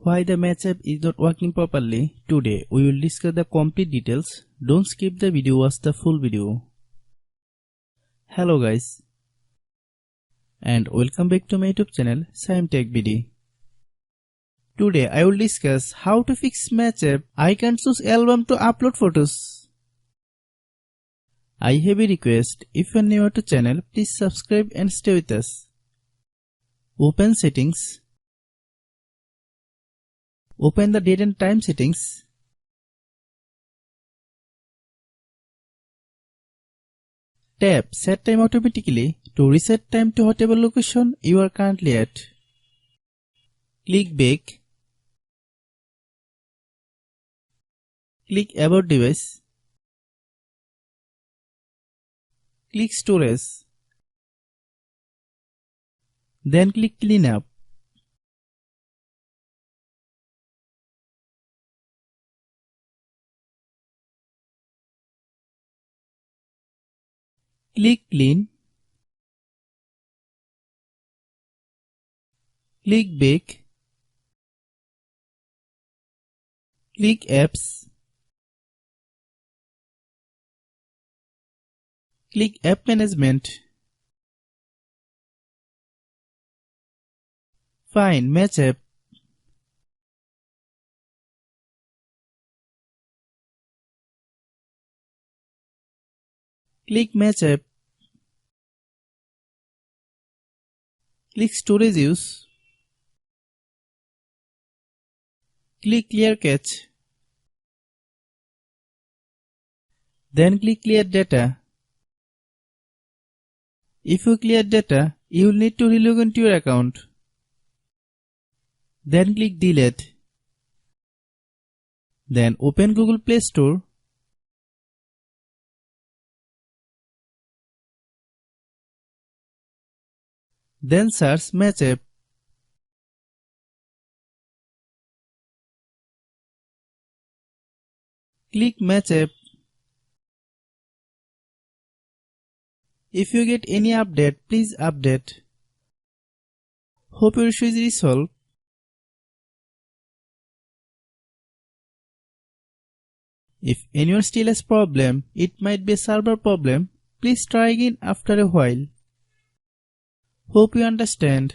Why the match app is not working properly? Today we will discuss the complete details. Don't skip the video, watch the full video. Hello guys, and welcome back to my YouTube channel Shaem Tech BD. Today I will discuss how to fix match app. I can't choose album to upload photos. I have a request. If you are new to channel, please subscribe and stay with us. Open settings. Open the date and time settings. Tap Set Time Automatically to reset time to whatever location you are currently at. Click Back. Click About Device. Click Storage. Then click Clean Up. Click Clean. Click Back. Click Apps. Click App Management. Find Match App. Click Match App. Click Storage Use. Click Clear Cache. Then click Clear Data. If you clear data, you will need to relog into your account. Then click Delete. Then open Google Play Store. Then search Match App. Click Match App. If you get any update, please update. Hope your issue is resolved. If anyone still has problem, it might be a server problem. Please try again after a while. Hope you understand.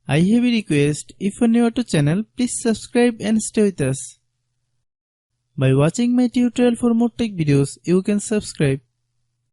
I have a request. If you are new to channel, please subscribe and stay with us. By watching my tutorial for more tech videos, you can subscribe.